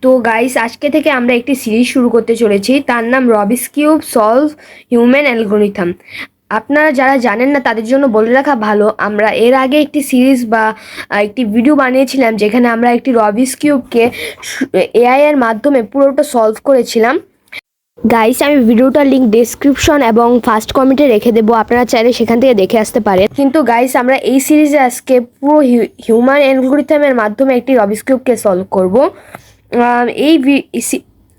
তো গাইস আজকে থেকে আমরা একটি সিরিজ শুরু করতে চলেছি, তার নাম রবিক্স কিউব সলভ হিউম্যান অ্যালগরিথম। আপনারা যারা জানেন না তাদের জন্য বলে রাখা ভালো, আমরা এর আগে একটি সিরিজ বা একটি ভিডিও বানিয়েছিলাম যেখানে আমরা একটি রবিক্স কিউবকে এআই এর মাধ্যমে পুরোটা সলভ করেছিলাম। গাইস আমি ভিডিওটার লিঙ্ক ডেসক্রিপশন এবং ফার্স্ট কমেন্টে রেখে দেবো, আপনারা চাইলে সেখান থেকে দেখে আসতে পারেন। কিন্তু গাইস আমরা এই সিরিজে আজকে পুরো হিউম্যান অ্যালগরিথমের মাধ্যমে একটি রবিক্স কিউবকে সলভ করব।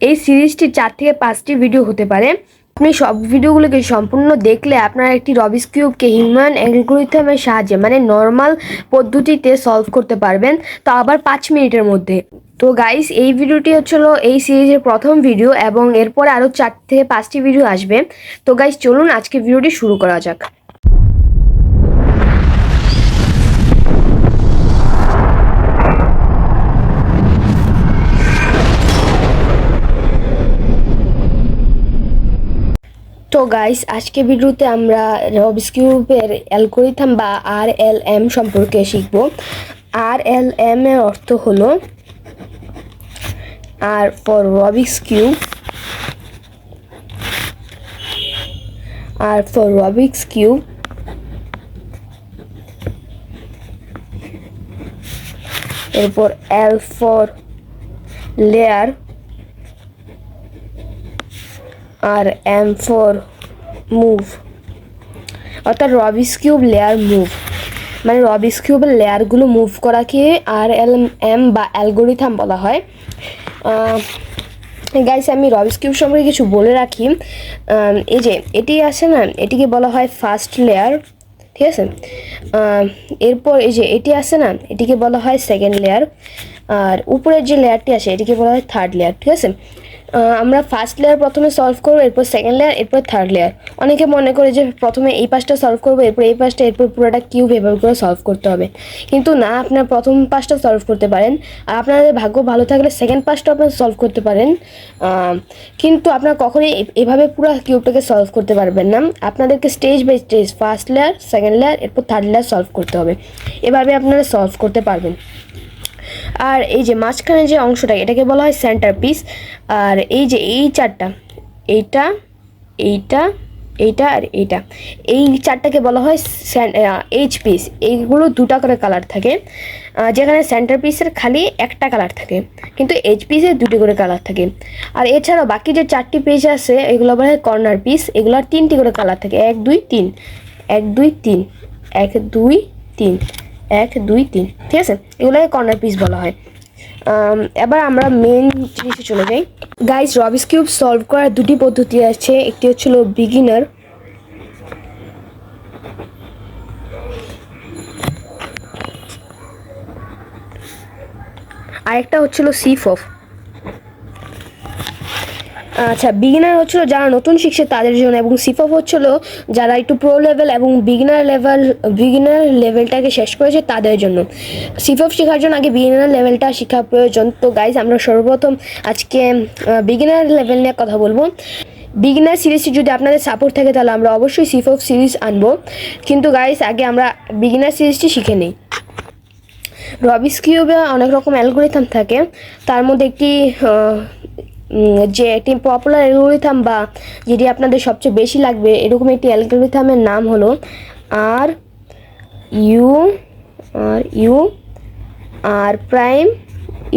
এই সিরিজটি 4 থেকে 5টি ভিডিও হতে পারে। আপনি সব ভিডিওগুলোকে সম্পূর্ণ দেখলে আপনারা একটি রবিক্স কিউবকে হিউম্যান অ্যালগরিথমের সাহায্যে মানে নর্মাল পদ্ধতিতে সলভ করতে পারবেন, তো আবার 5 মিনিটের মধ্যে। তো গাইস এই ভিডিওটি হচ্ছিল এই সিরিজের প্রথম ভিডিও এবং এরপরে আরও 4 থেকে 5টি ভিডিও আসবে। তো গাইস চলুন আজকে ভিডিওটি শুরু করা যাক। তো গাইস আজকে ভিডিওতে আমরা রবিক্স কিউবের অ্যালগরিথম বা আরএলএম সম্পর্কে শিখব। আরএলএম এর অর্থ হলো R for Rubik's cube, R for Rubik's cube, এরপর এল ফর লেয়ার, আর এম ফর মুভ। অর্থাৎ রবিক্স কিউব লেয়ার মুভ মানে রবিক্স কিউবের লেয়ারগুলো মুভ করাকে আরএলএম বা অ্যালগরিথম বলা হয়। গাইস আমি রবিক্স কিউব সম্পর্কে কিছু বলে রাখি। এই যে এটি আছে না, এটিকে বলা হয় ফার্স্ট লেয়ার, ঠিক আছে। এরপর এই যে এটি আছে না, এটিকে বলা হয় সেকেন্ড লেয়ার, আর উপরের যে লেয়ারটি আছে এটিকে বলা হয় থার্ড লেয়ার, ঠিক আছে। আমরা ফার্স্ট লেয়ার প্রথমে সলভ করবো, এরপর সেকেন্ড লেয়ার, এরপর থার্ড লেয়ার। অনেকে মনে করে যে প্রথমে এই পাশটা সলভ করবো, এরপর এই পাশটা, এরপর পুরোটা কিউব এভাবে করে সলভ করতে হবে। কিন্তু না, আপনার প্রথম পাশটা সলভ করতে পারেন, আর আপনাদের ভাগ্য ভালো থাকলে সেকেন্ড পাশটা আপনারা সলভ করতে পারেন। কিন্তু আপনারা কখনোই এভাবে পুরো কিউবটাকে সলভ করতে পারবেন না। আপনাদেরকে stage by stage first layer, second layer, এরপর থার্ড লেয়ার সলভ করতে হবে। এভাবে আপনারা সলভ করতে পারবেন। আর এই যে মাঝখানে যে অংশটা এটাকে বলা হয় সেন্টার পিস। আর এই যে এই চারটা, এইটা, এইটা, এইটা আর এইটা, এই চারটাকে বলা হয় এইচ পিস। এইগুলো দুটা করে কালার থাকে, যেখানে সেন্টার পিসের খালি একটা কালার থাকে, কিন্তু এইচ পিসের দুটি করে কালার থাকে। আর এছাড়াও বাকি যে 4টি পেজ আছে এগুলো বলা হয় কর্নার পিস, এগুলোর 3টি করে কালার থাকে, 1 2 3, 1 2 3, 1 2 3, 1 2 3, ঠিক আছে। এগুলোকে কর্নার পিস বলা হয়। এবার আমরা মেন জিনিসে চলে যাই। গাইস রবিক্স কিউব সলভ করার দুটি পদ্ধতি আছে, একটি হচ্ছিল বিগিনার, আরেকটা হচ্ছিল সিফফ। আচ্ছা, বিগিনার হচ্ছিল যারা নতুন শিখছে তাদের জন্য, এবং সিফফ হচ্ছিল যারা একটু প্রো লেভেল এবং বিগিনার লেভেলটাকে শেষ করেছে তাদের জন্য। সিফফ শেখার জন্য আগে বিগিনার লেভেলটা শেখা প্রয়োজন। তো গাইজ আমরা সর্বপ্রথম আজকে বিগিনার লেভেল নিয়ে কথা বলবো। বিগিনার সিরিজটি যদি আপনাদের সাপোর্ট থাকে তাহলে আমরা অবশ্যই সিফফ সিরিজ আনবো, কিন্তু গাইজ আগে আমরা বিগিনার সিরিজটি শিখে নিই। রবিক্স কিউবে অনেক রকম অ্যালগরিথম থাকে, তার মধ্যে একটি যে একটি পপুলার অ্যালগরিথম বা যেটি আপনাদের সবচেয়ে বেশি লাগবে এরকম একটি অ্যালগরিথমের নাম হলো R U R prime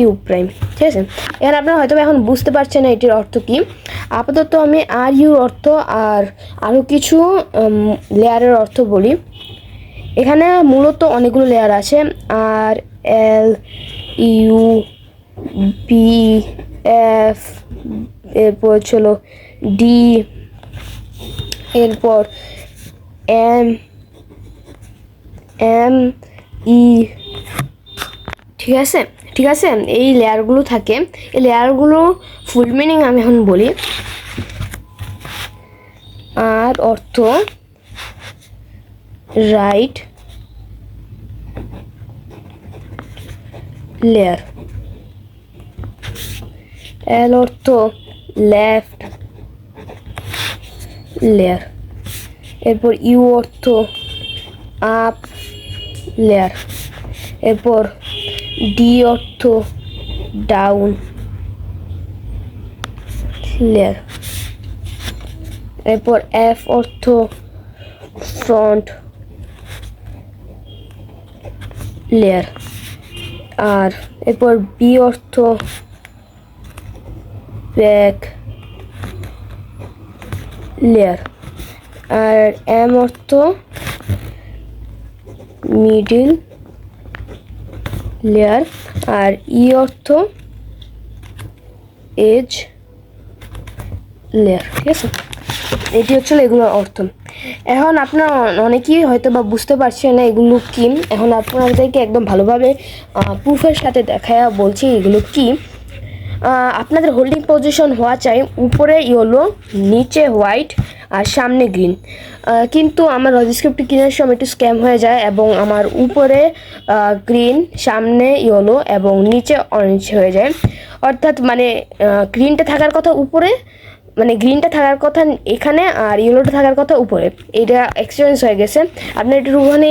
U prime, ঠিক আছে। এখানে আপনারা হয়তো এখন বুঝতে পারছেন না এটির অর্থ কী। আপাতত আমি আর ইউর অর্থ আর আরও কিছু লেয়ারের অর্থ বলি। এখানে মূলত অনেকগুলো লেয়ার আছে, আর এল ইউ বি এফ, এরপর ছিল ডি, এরপর এম এম ই, ঠিক আছে, ঠিক আছে। এই লেয়ারগুলো থাকে, এই লেয়ারগুলো ফুল মিনিং আমি এখন বলি। আর অর্থ রাইট লেয়ার, এল অর্থ লেফট লেয়ার, এরপর ইউ অর্থ আপ লেয়ার, এরপর ডি অর্থ ডাউন লেয়ার। এরপর এফ অর্থ ফ্রন্ট লেয়ার, আর এরপর বি অর্থ ব্যাক লেয়ার, আর এম অর্থ মিডিল লেয়ার, আর ই অর্থ এজ লেয়ার। ঠিক আছে, এটি হচ্ছিল এগুলোর অর্থ। এখন আপনারা অনেকেই হয়তো বা বুঝতে পারছেন না এগুলো কি। এখন আপনাদেরকে একদম ভালোভাবে প্রুফের সাথে দেখায়া বলছি এগুলো কি। আপনাদের হোল্ডিং পজিশন হওয়া চাই উপরে ইয়েলো, নিচে হোয়াইট, আর সামনে গ্রিন। কিন্তু আমার লজিস্ক্রিপ্টটি কেনার সময় একটু স্ক্যাম হয়ে যায় এবং আমার উপরে গ্রিন, সামনে ইয়েলো এবং নিচে অরেঞ্জ হয়ে যায়। অর্থাৎ মানে গ্রিনটা থাকার কথা উপরে, মানে গ্রিনটা থাকার কথা এখানে আর ইয়েলোটা থাকার কথা উপরে। এটা এক্সচেঞ্জ হয়ে গেছে, আপনি একটু ওখানে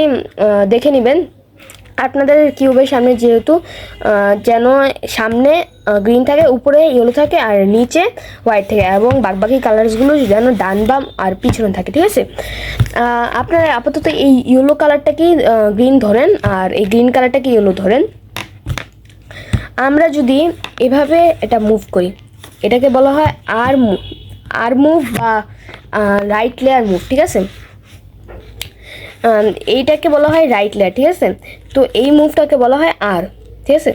দেখে নেবেন আপনাদের কিউবের সামনে, যেহেতু যেন সামনে গ্রিন থাকে, উপরে ইয়েলো থাকে, আর নিচে হোয়াইট থাকে, এবং বাকি কালারসগুলো যেন ডান বাম আর পিছনে থাকে। ঠিক আছে, আপনারা আপাতত এই ইয়েলো কালারটাকেই গ্রিন ধরেন আর এই গ্রিন কালারটাকে ইয়েলো ধরেন। আমরা যদি এভাবে এটা মুভ করি, এটাকে বলা হয় আর মুভ বা রাইট লেয়ার মুভ। ঠিক আছে, এইটাকে বলা হয় রাইট লেয়ার। ঠিক আছে, তো এই মুভটাকে বলা হয় আর। ঠিক আছে,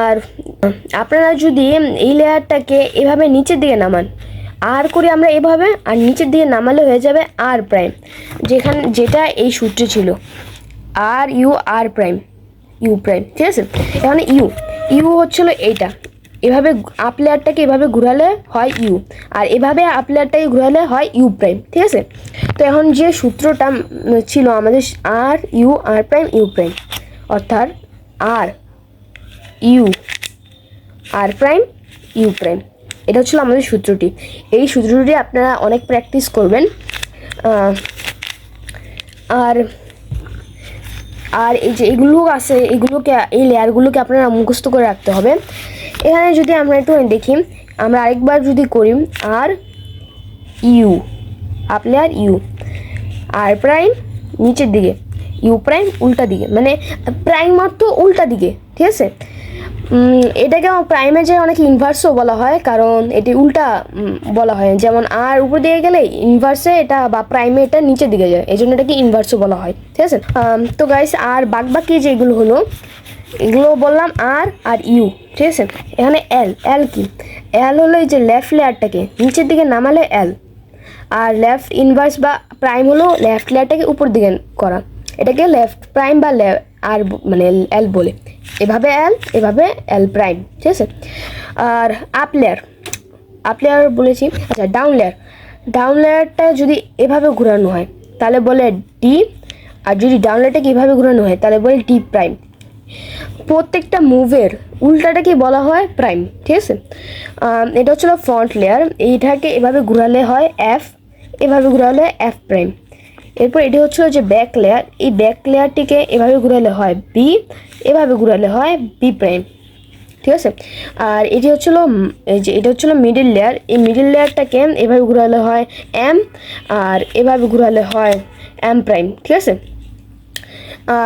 আর আপনারা যদি এই লেয়ারটাকে এভাবে নিচের দিকে নামান, আর করি আমরা এভাবে, আর নিচের দিকে নামালে হয়ে যাবে আর প্রাইম, যেটা এই সূত্রে ছিল R U R prime, U prime. ঠিক আছে, এখানে ইউ হচ্ছিল এইটা, এভাবে আপ লেয়ারটাকে এভাবে ঘুরালে হয় ইউ, আর এভাবে আপ লেয়ারটাকে ঘুরালে হয় ইউ প্রাইম। ঠিক আছে, তো এখন যে সূত্রটা ছিল আমাদের R U R prime U prime, অর্থাৎ R U R prime U prime, এটা হচ্ছিল আমাদের সূত্রটি। এই সূত্রটি আপনারা অনেক প্র্যাকটিস করবেন। আর আর এই যে এগুলো আছে, এগুলোকে এই লেয়ারগুলোকে আপনারা মুখস্থ করে রাখতে হবে। এখানে যদি আমরা একটু দেখি, আমরা আরেকবার যদি করি R U up layer U, R prime নিচের দিকে, ইউ প্রাইম উল্টা দিকে, মানে প্রাইম অর্থ উল্টা দিকে। ঠিক আছে, এটাকে প্রাইমে যে অনেক ইনভার্সও বলা হয়, কারণ এটি উল্টা বলা হয়। যেমন আর উপর দিকে গেলে ইনভার্সে এটা, বা প্রাইমে এটা নিচের দিকে যায়, এই জন্য এটাকে ইনভার্সও বলা হয়। ঠিক আছে, তো গাইস আর বাকি যেগুলো হলো, এগুলো বললাম আর ইউ। ঠিক আছে, এখানে এল কি, এল হলো এই যে লেফট লেয়ারটাকে নিচের দিকে নামালে এল, আর লেফট ইনভার্স বা প্রাইম হলো লেফট লেয়ারটাকে উপর দিকে করা, এটাকে লেফট প্রাইম বা আর মানে এল বলে। এভাবে এভাবে এল প্রাইম। ঠিক আছে, আর আপ লেয়ার বলেছি। আচ্ছা, ডাউন লেয়ারটা যদি এভাবে ঘোরানো হয় তাহলে বলে ডি, আর যদি ডাউন লেয়ারটাকে এভাবে ঘোরানো হয় তাহলে বলে ডি প্রাইম। প্রত্যেকটা মুভের উল্টাটাকে বলা হয় প্রাইম। ঠিক আছে, এটা হচ্ছিল ফ্রন্ট লেয়ার, এইটাকে এভাবে ঘোরালে হয় এফ, এভাবে ঘোরালে এফ প্রাইম। এরপর এটি হচ্ছিল যে ব্যাক লেয়ার, এই ব্যাক লেয়ারটিকে এভাবে ঘোরালে হয় বি, এভাবে ঘোরালে হয় বি প্রাইম। ঠিক আছে, আর এটি হচ্ছিল এই যে এটা হচ্ছিল মিডিল লেয়ার, এই মিডিল লেয়ারটাকে এভাবে ঘোরালে হয় এম, আর এভাবে ঘোরালে হয় এম প্রাইম। ঠিক আছে,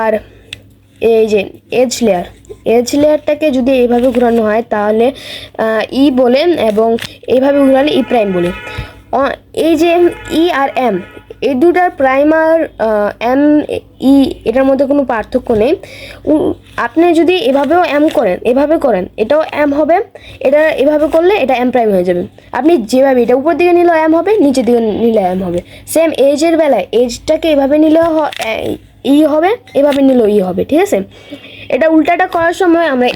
আর এই যে এজ লেয়ারটাকে যদি এইভাবে ঘোরানো হয় তাহলে ই বলে, এবং এইভাবে ঘোরালে ই প্রাইম বলে। এই যে ই আর এম, এই দুটার প্রাইম আর এম ই এটার মধ্যে কোনো পার্থক্য নেই। আপনি যদি এভাবেও এম করেন, এভাবে করেন, এটাও এম হবে, এটা এভাবে করলে এটা এম প্রাইম হয়ে যাবে। আপনি যেভাবে এটা উপর দিকে নিলেও এম হবে, নিচের দিকে নিলে এম হবে। সেম এজের বেলায় এজটাকে এভাবে নিলেও ই হবে, এভাবে নিলেও ই হবে। ঠিক আছে, এটা উল্টাটা করার সময় আমরা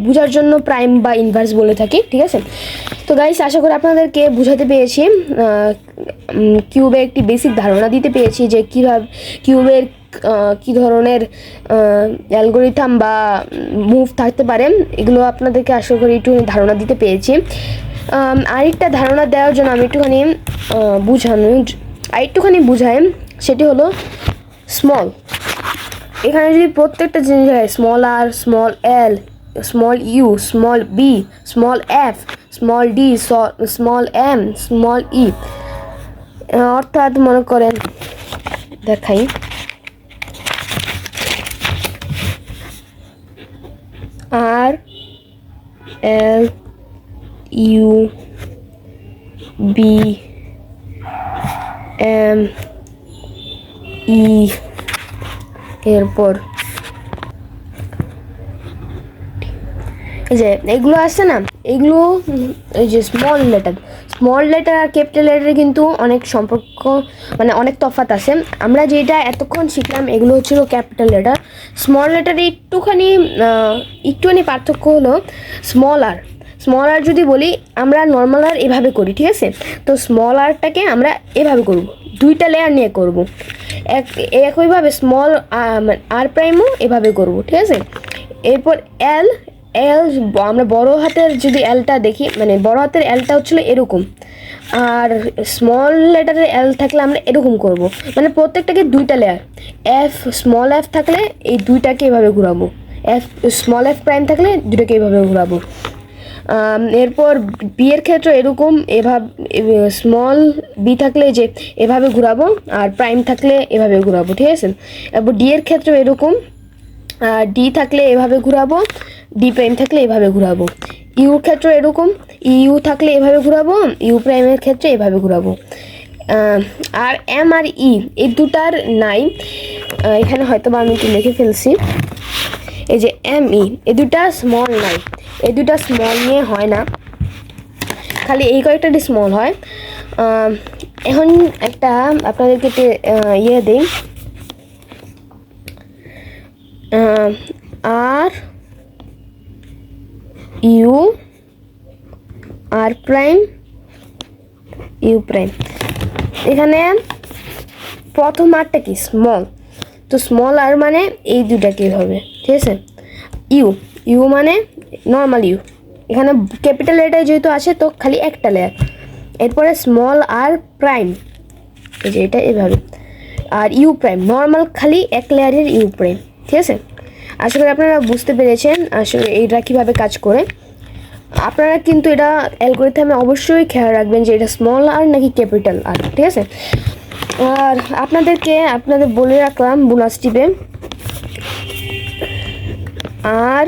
বোঝার জন্য প্রাইম বা ইনভার্স বলে থাকি। ঠিক আছে, তো গাইস আশা করি আপনাদেরকে বুঝাতে পেরেছি, কিউবের একটি বেসিক ধারণা দিতে পেরেছি যে কীভাবে কিউবের কী ধরনের অ্যালগোরিথাম বা মুভ থাকতে পারে, এগুলো আপনাদেরকে আশা করি একটু ধারণা দিতে পেরেছি। আরেকটা ধারণা দেওয়ার জন্য আমি আরেকটুখানি বুঝাই, সেটি হলো স্মল। এখানে যদি প্রত্যেকটা জিনিস হয় small R, small L, small U, small B, small F, small D, small M, small E. অর্থাৎ মনে করেন দেখাই, R L U B M E, এরপর এই যে এগুলো আছে না, এগুলো এই যে স্মল লেটার আর ক্যাপিটাল লেটারে কিন্তু অনেক সম্পর্ক, মানে অনেক তফাৎ আছে। আমরা যেটা এতক্ষণ শিখলাম এগুলো হচ্ছিল ক্যাপিটাল লেটার। স্মল লেটারে একটুখানি পার্থক্য হলো স্মল আর যদি বলি আমরা নর্মাল আর এভাবে করি, ঠিক আছে? তো স্মল আরটাকে আমরা এভাবে করব, দুইটা লেয়ার নিয়ে করব। একইভাবে স্মল আর প্রাইমও এভাবে করব, ঠিক আছে? এরপর এল আমরা বড় হাতের যদি এলটা দেখি, মানে বড় হাতের এলটা হচ্ছিল এরকম, আর স্মল লেটারের এল থাকলে আমরা এরকম করব, মানে প্রত্যেকটাকে দুইটা লেয়ার। স্মল এফ থাকলে এই দুইটাকে এভাবে ঘোরাবো, স্মল এফ প্রাইম থাকলে দুটোকে এভাবে ঘোরাবো। এরপর বি এর ক্ষেত্রে এরকম, এভাবে স্মল বি থাকলে যে এভাবে ঘোরাবো, আর প্রাইম থাকলে এভাবে ঘোরাবো, ঠিক আছে? এরপর ডি এর ক্ষেত্রে এরকম, ডি থাকলে এভাবে ঘোরাবো, ডি প্রাইম থাকলে এভাবে ঘোরাবো। ইউর ক্ষেত্রে এরকম, ইউ থাকলে এভাবে ঘোরাবো, ইউ প্রাইমের ক্ষেত্রে এভাবে ঘোরাবো। আর এম আর ই এই দুটার নাই, এখানে হয়তো বা আমি একটু লিখে ফেলছি। এই যে এম ই এই দুটা স্মল নাই, এই দুটা স্মল নিয়ে হয় না, খালি এই কয়েকটা স্মল হয়। এখন একটা আপনাদেরকে ইয়ে দিই, R U R prime U prime, এখানে প্রথম আরটা কি স্মল, তো স্মল আর মানে এই দুটাকে হবে, ঠিক আছে? ইউ মানে নর্মাল ইউ, এখানে ক্যাপিটাল লেটার যেহেতু আছে তো খালি একটা লেয়ার। এরপরে স্মল আর প্রাইম, এই যে এটা এভাবে, আর ইউ প্রাইম নর্মাল খালি এক লেয়ারের ইউ প্রাইম, ঠিক আছে? আশা করি আপনারা বুঝতে পেরেছেন আসলে এইটা কীভাবে কাজ করে। আপনারা কিন্তু এটা অ্যালগরিথমে অবশ্যই খেয়াল রাখবেন যে এটা স্মল আর নাকি ক্যাপিটাল আর, ঠিক আছে? আর আপনাদের বলে রাখলাম বোনাস টিপে, R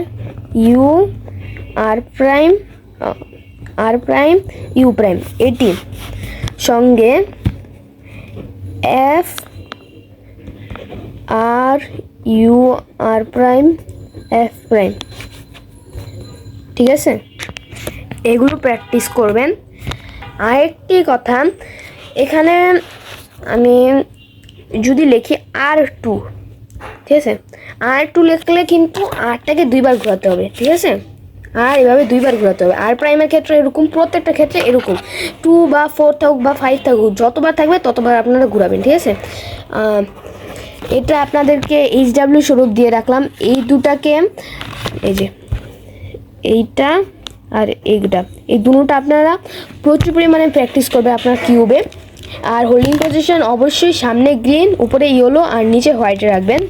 U R prime U prime এটি সঙ্গে F R U R prime F prime, ঠিক আছে? এগুলো প্র্যাকটিস করবেন। আরেকটি কথা, এখানে আমি যদি লিখি R2, ঠিক আছে? R2 লিখলে কিন্তু আরটাকে দুইবার ঘোরাতে হবে, ঠিক আছে? আর এভাবে দুইবার ঘোরাতে হবে। আর প্রাইমের ক্ষেত্রে এরকম, প্রত্যেকটা ক্ষেত্রে এরকম 2 বা 4 থাকুক বা 5 থাকুক, যতবার থাকবে ততবার আপনারা ঘোরাবেন, ঠিক আছে? এটা আপনাদেরকে HW স্বরূপ দিয়ে রাখলাম। এই দুটাকে, এই যে এইটা আর এইটা, এই দুটোটা আপনারা প্রচুর পরিমাণে প্র্যাকটিস করবে আপনার কিউবে। আর হোল্ডিং পজিশন অবশ্যই সামনে গ্রিন, উপরে ইয়েলো আর নিচে হোয়াইটে রাখবেন।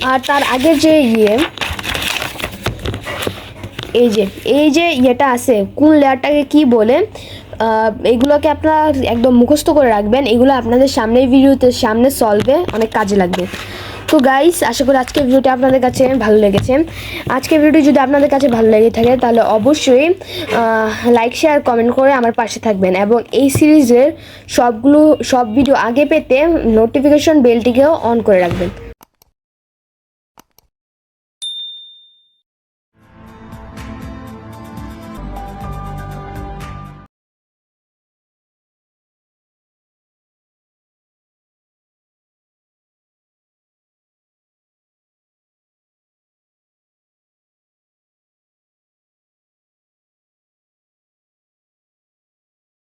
আর তার আগের যে এই যে ইয়েটা আছে, কোন লেয়ারটাকে কি বলে, এগুলোকে আপনারা একদম মুখস্থ করে রাখবেন। এগুলো আপনাদের সামনের ভিডিওতে সামনে সলভে অনেক কাজে লাগবে। তো গাইস, আশা করি আজকের ভিডিওটা আপনাদের কাছে ভালো লেগেছে। আজকের ভিডিও যদি আপনাদের কাছে ভালো লেগে থাকে তাহলে অবশ্যই লাইক শেয়ার কমেন্ট করে আমার পাশে থাকবেন, এবং এই সিরিজের সব ভিডিও আগে পেতে নোটিফিকেশন বেলটিকেও অন করে রাখবেন।